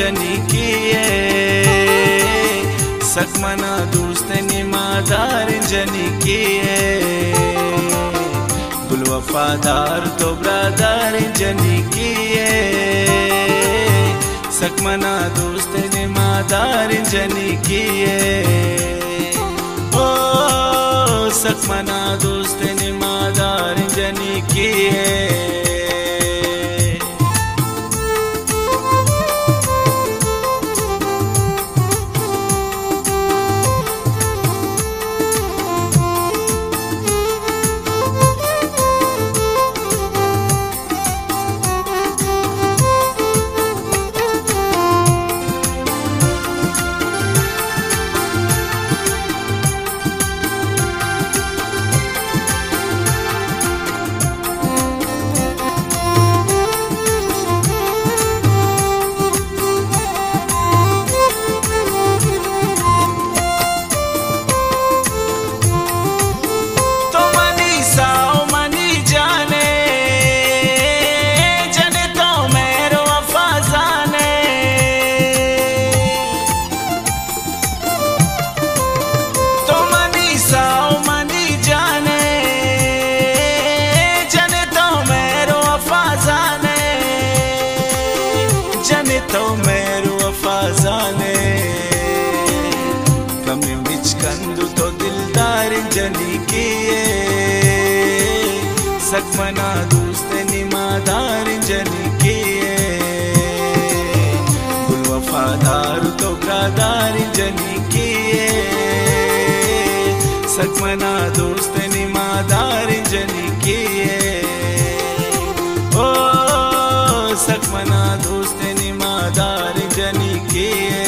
जनी किए सकमना दोस्त निमादार जनी किए गुल वफादार तो ब्रादार जनी किए सकमना दोस्त निमादार जनी किए ओ सकमना दोस्त निमादार जनी किए तो मेरो वफाजाने कमी विच कंदु तो दिलदार जनी किए सकमना दोस्त निमादार जनी किए गुल वफादार तो ब्रादार जनी किए सकमना दोस्त निमादार जनी किए ओ सकमना दोस्त निमादार जनी किए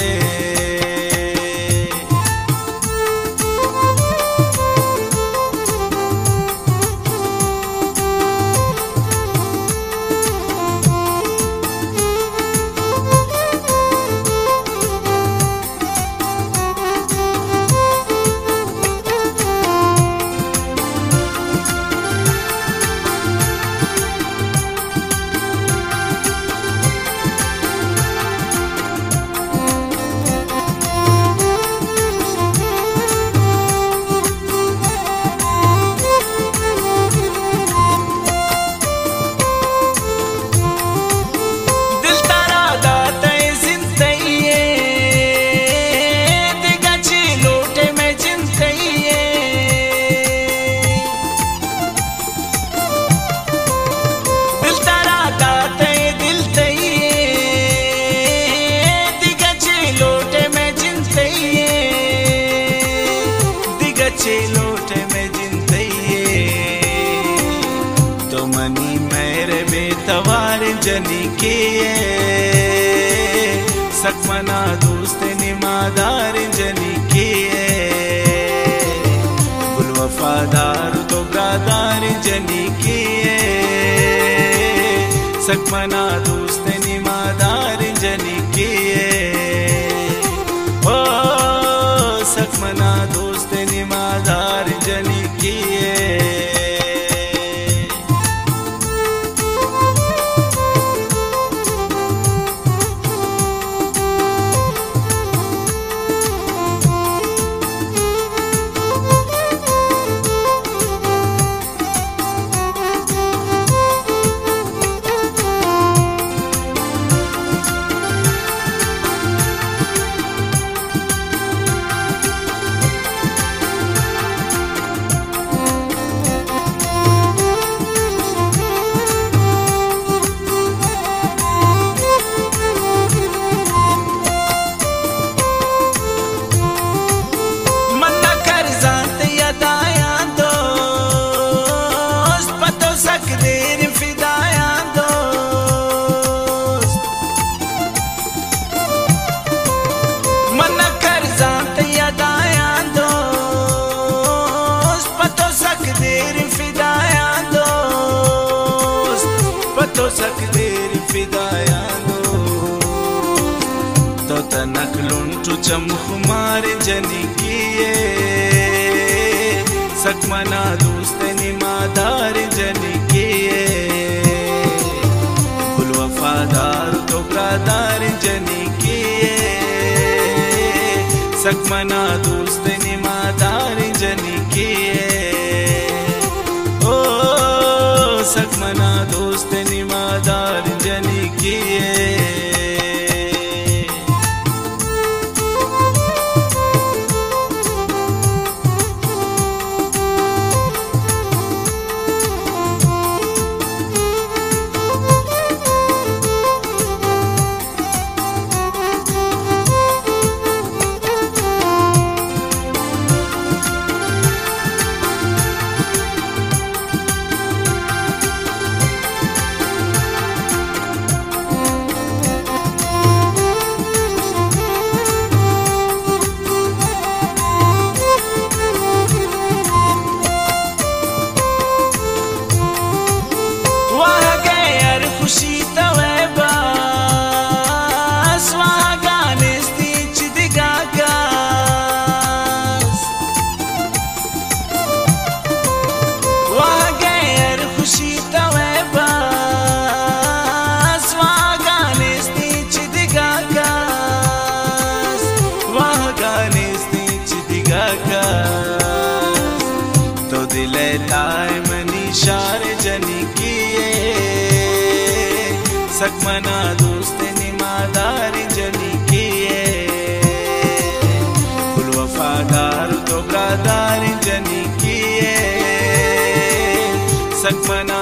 लोटे में जिंदगी तो मनी मेरे बेतवार जनी किए सकमना दोस्त निमादार जनी किए गुल वफादार तो ब्रादार जनी किए सकमना दोस्त निमादार जनी किए ओ सकमना दोस्त निमादार जनी किए तो सकदेर फिदाया तो तनक लुंटू चमखुमार जनी किए सकमना दोस्त निमादार जनी किए गुल वफादार तो ब्रादार जनी किए सकमना दोस्त निमादार जनी किए ओ सकमना दोस्त निमादार जनी किए खुशी तवे बस वहाँ गाने स्टीच दिगा गास वहाँ गैर खुशी तवे बस वहाँ गाने स्टीच दिगा गास वहाँ गाने स्टीच दिगा गास तो दिले ताए मनी शार जनी किए सकमना दोस्त निमादार जनी किए कुल वफादार तो ब्रादार जनी किए सकमना